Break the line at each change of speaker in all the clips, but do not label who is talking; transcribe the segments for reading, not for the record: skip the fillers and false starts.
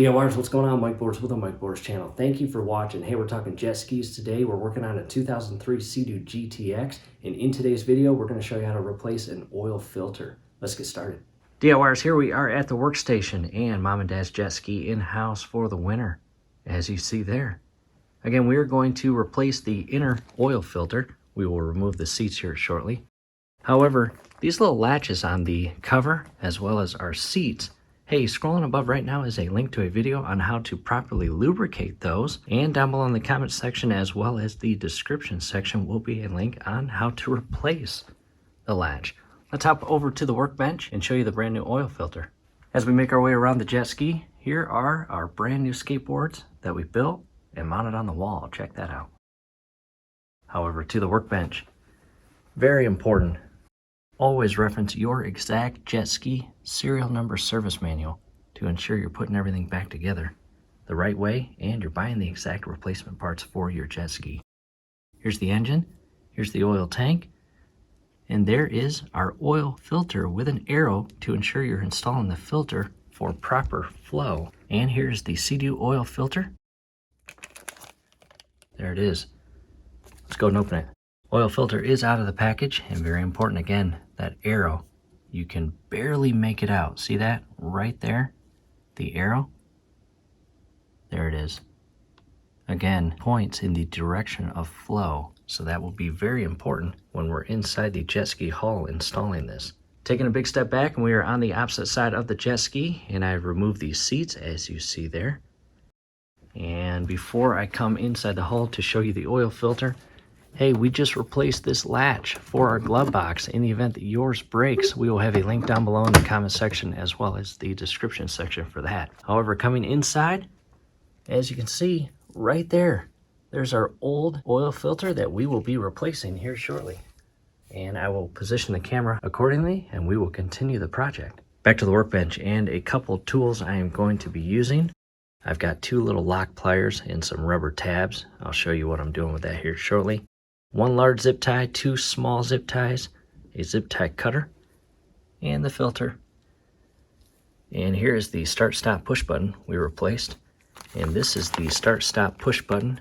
DIYers, what's going on? Mike Boards with the Mike Boards channel. Thank you for watching. Hey, we're talking jet skis today. We're working on a 2003 Sea-Doo GTX, and in today's video, we're going to show you how to replace an oil filter. Let's get started. DIYers, here we are at the workstation and Mom and Dad's jet ski in-house for the winter, as you see there. Again, we are going to replace the inner oil filter. We will remove the seats here shortly. However, these little latches on the cover, as well as our seats, hey, scrolling above right now is a link to a video on how to properly lubricate those, and down below in the comment section as well as the description section will be a link on how to replace the latch. Let's hop over to the workbench and show you the brand new oil filter. As we make our way around the jet ski, here are our brand new skateboards that we built and mounted on the wall. Check that out. However, to the workbench, very important. Always reference your exact jet ski serial number service manual to ensure you're putting everything back together the right way and you're buying the exact replacement parts for your jet ski. Here's the engine, here's the oil tank, and there is our oil filter with an arrow to ensure you're installing the filter for proper flow. And here's the Sea-Doo oil filter. There it is. Let's go and open it. Oil filter is out of the package, and very important again, that arrow, you can barely make it out. See that right there? The arrow? There it is. Again, points in the direction of flow, so that will be very important when we're inside the jet ski hull installing this. Taking a big step back, and we are on the opposite side of the jet ski, and I removed these seats as you see there. And before I come inside the hull to show you the oil filter, hey, we just replaced this latch for our glove box. In the event that yours breaks, we will have a link down below in the comment section as well as the description section for that. However, coming inside, as you can see right there, there's our old oil filter that we will be replacing here shortly. And I will position the camera accordingly and we will continue the project. Back to the workbench and a couple tools I am going to be using. I've got two little lock pliers and some rubber tabs. I'll show you what I'm doing with that here shortly. One large zip tie, two small zip ties, a zip tie cutter, and the filter. And here is the start stop push button we replaced. And this is the start stop push button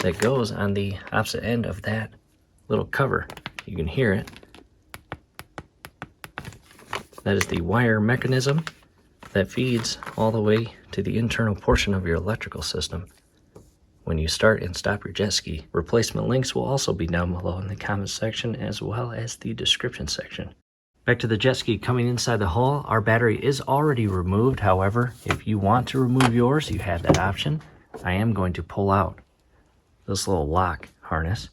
that goes on the opposite end of that little cover. You can hear it. That is the wire mechanism that feeds all the way to the internal portion of your electrical system when you start and stop your jet ski. Replacement links will also be down below in the comment section as well as the description section. Back to the jet ski, coming inside the hull, our battery is already removed. However, if you want to remove yours, you have that option. I am going to pull out this little lock harness,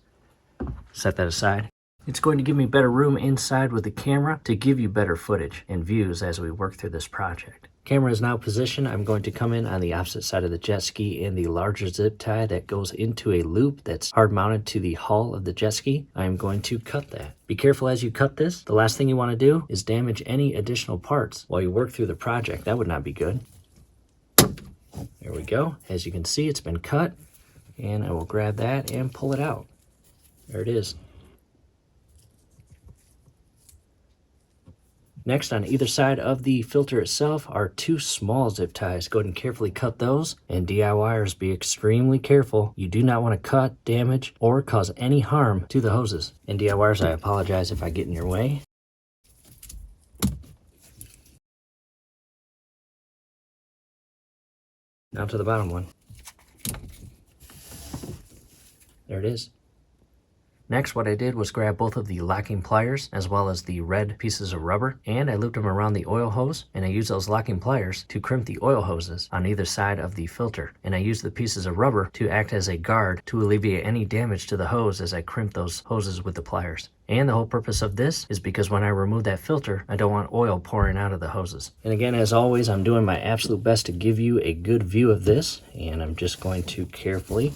set that aside. It's going to give me better room inside with the camera to give you better footage and views as we work through this project. Camera is now positioned. I'm going to come in on the opposite side of the jet ski and the larger zip tie that goes into a loop that's hard mounted to the hull of the jet ski. I'm going to cut that. Be careful as you cut this. The last thing you want to do is damage any additional parts while you work through the project. That would not be good. There we go. As you can see, it's been cut, and I will grab that and pull it out. There it is. Next, on either side of the filter itself are two small zip ties. Go ahead and carefully cut those. And DIYers, be extremely careful. You do not want to cut, damage, or cause any harm to the hoses. And DIYers, I apologize if I get in your way. Now to the bottom one. There it is. Next, what I did was grab both of the locking pliers as well as the red pieces of rubber, and I looped them around the oil hose, and I used those locking pliers to crimp the oil hoses on either side of the filter. And I used the pieces of rubber to act as a guard to alleviate any damage to the hose as I crimp those hoses with the pliers. And the whole purpose of this is because when I remove that filter, I don't want oil pouring out of the hoses. And again, as always, I'm doing my absolute best to give you a good view of this, and I'm just going to carefully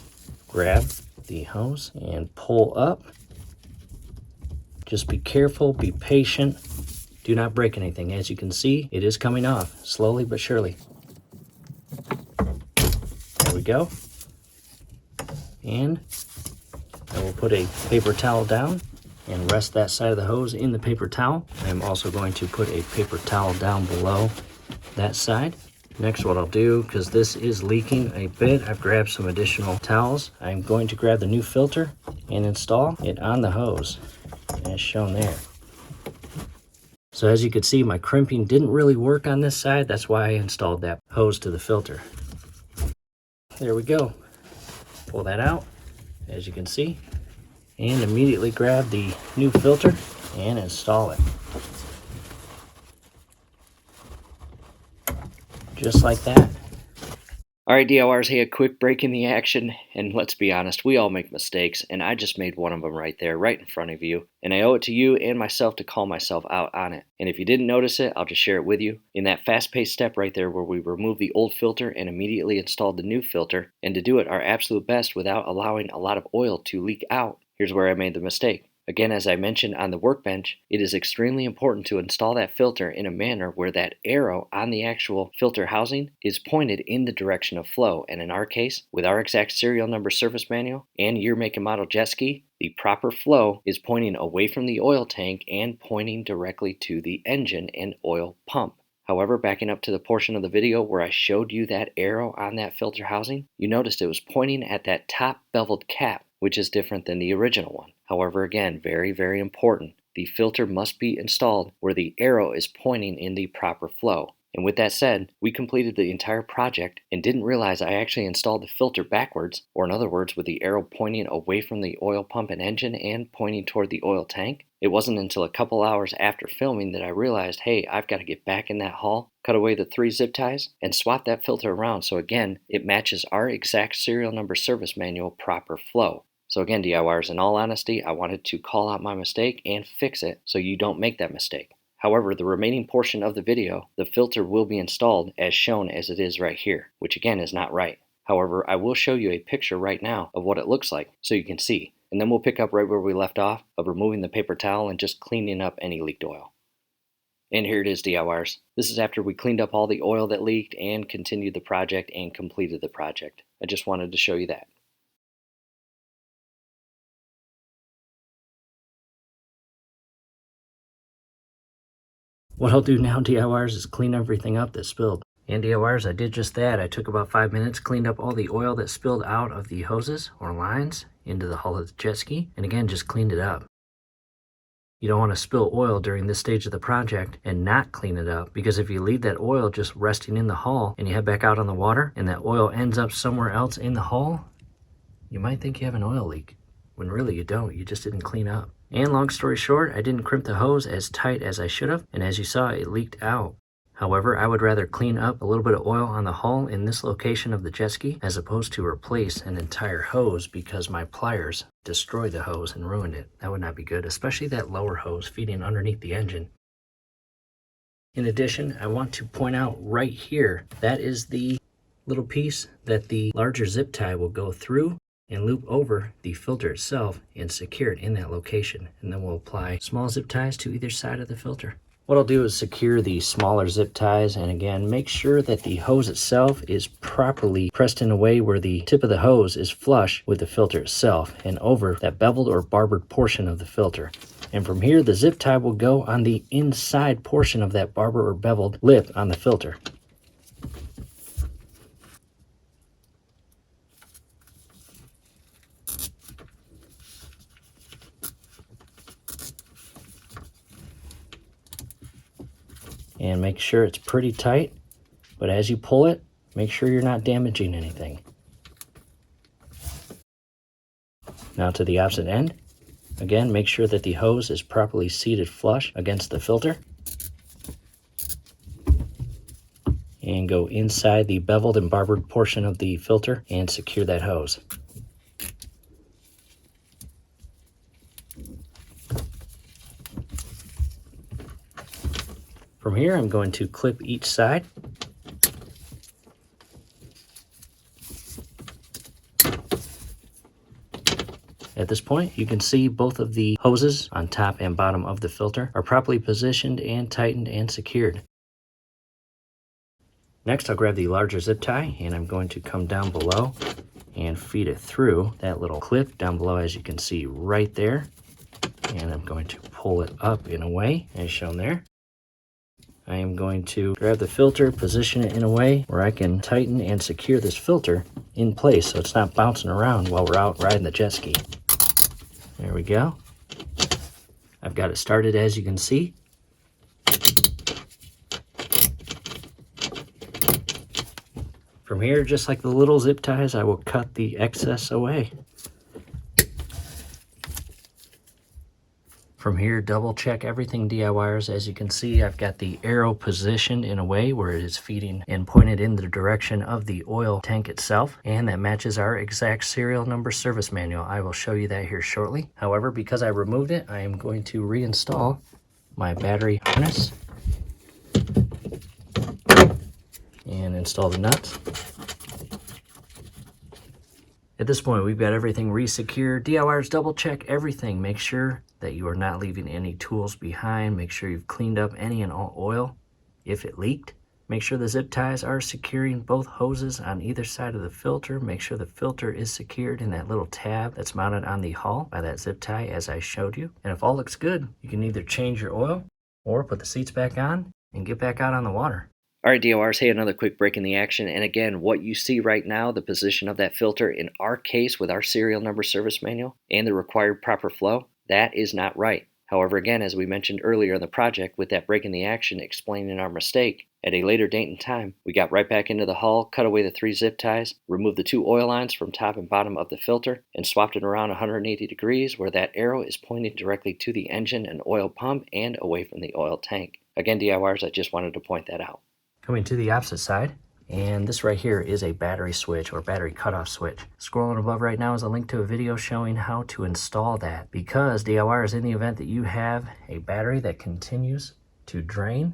grab the hose and pull up. Just be careful, be patient, do not break anything. As you can see, it is coming off slowly but surely. There we go. And I will put a paper towel down and rest that side of the hose in the paper towel. I'm also going to put a paper towel down below that side. Next, what I'll do, because this is leaking a bit, I've grabbed some additional towels. I'm going to grab the new filter and install it on the hose, as shown there. So as you can see, my crimping didn't really work on this side. That's why I installed that hose to the filter. There we go. Pull that out, as you can see, and immediately grab the new filter and install it. Just like that. All right, DIYers, hey, a quick break in the action, and let's be honest, we all make mistakes, and I just made one of them right there, right in front of you, and I owe it to you and myself to call myself out on it. And if you didn't notice it, I'll just share it with you. In that fast-paced step right there where we removed the old filter and immediately installed the new filter, and to do it our absolute best without allowing a lot of oil to leak out, here's where I made the mistake. Again, as I mentioned on the workbench, it is extremely important to install that filter in a manner where that arrow on the actual filter housing is pointed in the direction of flow. And in our case, with our exact serial number service manual and year, make, and model jet ski, the proper flow is pointing away from the oil tank and pointing directly to the engine and oil pump. However, backing up to the portion of the video where I showed you that arrow on that filter housing, you noticed it was pointing at that top beveled cap, which is different than the original one. However, again, very, very important. The filter must be installed where the arrow is pointing in the proper flow. And with that said, we completed the entire project and didn't realize I actually installed the filter backwards, or in other words, with the arrow pointing away from the oil pump and engine and pointing toward the oil tank. It wasn't until a couple hours after filming that I realized, hey, I've got to get back in that hull, cut away the 3 zip ties, and swap that filter around so again, it matches our exact serial number service manual proper flow. So again, DIYers, in all honesty, I wanted to call out my mistake and fix it so you don't make that mistake. However, the remaining portion of the video, the filter will be installed as shown as it is right here, which again is not right. However, I will show you a picture right now of what it looks like so you can see, and then we'll pick up right where we left off of removing the paper towel and just cleaning up any leaked oil. And here it is, DIYers. This is after we cleaned up all the oil that leaked and continued the project and completed the project. I just wanted to show you that. What I'll do now, DIYers, is clean everything up that spilled. And DIYers, I did just that. I took about 5 minutes, cleaned up all the oil that spilled out of the hoses or lines into the hull of the jet ski, and again, just cleaned it up. You don't want to spill oil during this stage of the project and not clean it up, because if you leave that oil just resting in the hull and you head back out on the water and that oil ends up somewhere else in the hull, you might think you have an oil leak, when really you don't. You just didn't clean up. And long story short, I didn't crimp the hose as tight as I should have, and as you saw, it leaked out. However, I would rather clean up a little bit of oil on the hull in this location of the jet ski as opposed to replace an entire hose because my pliers destroyed the hose and ruined it. That would not be good, especially that lower hose feeding underneath the engine. In addition, I want to point out right here, that is the little piece that the larger zip tie will go through and loop over the filter itself and secure it in that location. And then we'll apply small zip ties to either side of the filter. What I'll do is secure the smaller zip ties, and again, make sure that the hose itself is properly pressed in a way where the tip of the hose is flush with the filter itself and over that beveled or barbered portion of the filter. And from here, the zip tie will go on the inside portion of that barber or beveled lip on the filter. And make sure it's pretty tight, but as you pull it, make sure you're not damaging anything. Now to the opposite end. Again, make sure that the hose is properly seated flush against the filter. And go inside the beveled and barbered portion of the filter and secure that hose. From here, I'm going to clip each side. At this point, you can see both of the hoses on top and bottom of the filter are properly positioned and tightened and secured. Next, I'll grab the larger zip tie and I'm going to come down below and feed it through that little clip down below, as you can see right there. And I'm going to pull it up in a way as shown there. I am going to grab the filter, position it in a way where I can tighten and secure this filter in place so it's not bouncing around while we're out riding the jet ski. There we go. I've got it started, as you can see. From here, just like the little zip ties, I will cut the excess away. From here, double check everything, DIYers. As you can see, I've got the arrow positioned in a way where it is feeding and pointed in the direction of the oil tank itself, and that matches our exact serial number service manual. I will show you that here shortly. However, because I removed it, I am going to reinstall my battery harness and install the nuts. At this point, we've got everything re-secured. DIYers, double check everything. Make sure that you are not leaving any tools behind. Make sure you've cleaned up any and all oil if it leaked. Make sure the zip ties are securing both hoses on either side of the filter. Make sure the filter is secured in that little tab that's mounted on the hull by that zip tie as I showed you. And if all looks good, you can either change your oil or put the seats back on and get back out on the water. All right, DIYers, hey, another quick break in the action. And again, what you see right now, the position of that filter in our case with our serial number service manual and the required proper flow, that is not right. However, again, as we mentioned earlier in the project with that break in the action explaining our mistake, at a later date and time, we got right back into the hull, cut away the 3 zip ties, removed the 2 oil lines from top and bottom of the filter, and swapped it around 180 degrees where that arrow is pointing directly to the engine and oil pump and away from the oil tank. Again, DIYers, I just wanted to point that out. Coming to the opposite side, and this right here is a battery switch or battery cutoff switch. Scrolling above right now is a link to a video showing how to install that, because DIYers, in the event that you have a battery that continues to drain,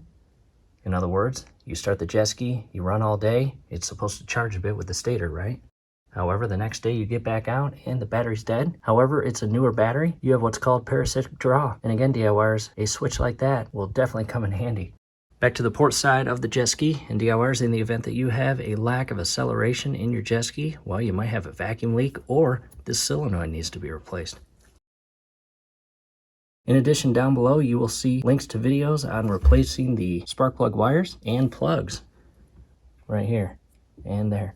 in other words, you start the jet ski, you run all day, it's supposed to charge a bit with the stator, right? However, the next day you get back out and the battery's dead. However, it's a newer battery. You have what's called parasitic draw. And again, DIYers, a switch like that will definitely come in handy. Back to the port side of the jet ski, and DIYers, in the event that you have a lack of acceleration in your jet ski, well, you might have a vacuum leak or this solenoid needs to be replaced. In addition, down below you will see links to videos on replacing the spark plug wires and plugs right here and there.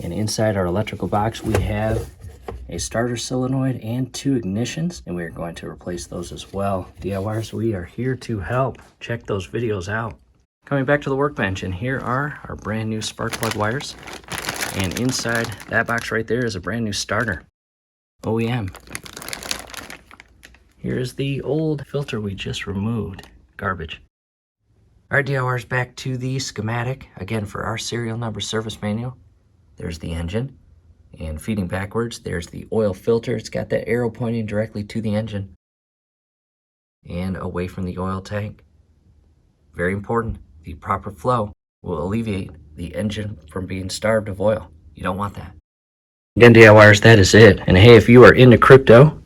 And inside our electrical box we have a starter solenoid and 2 ignitions, and we are going to replace those as well. DIYers, we are here to help. Check those videos out. Coming back to the workbench, and here are our brand new spark plug wires, and inside that box right there is a brand new starter, OEM. Here's the old filter we just removed, garbage. All right, DIYers, back to the schematic. Again, for our serial number service manual, there's the engine. And feeding backwards, there's the oil filter. It's got that arrow pointing directly to the engine and away from the oil tank. Very important, the proper flow will alleviate the engine from being starved of oil. You don't want that. Again, DIYers, that is it. And hey, if you are into crypto,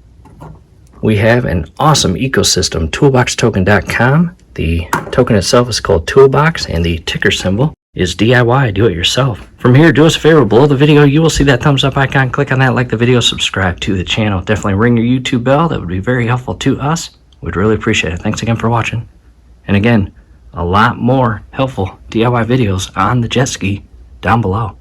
we have an awesome ecosystem, toolboxtoken.com. The token itself is called Toolbox, and the ticker symbol is DIY, do it yourself. From here, do us a favor, below the video, you will see that thumbs up icon. Click on that, like the video, subscribe to the channel. Definitely ring your YouTube bell. That would be very helpful to us. We'd really appreciate it. Thanks again for watching. And again, a lot more helpful DIY videos on the jet ski down below.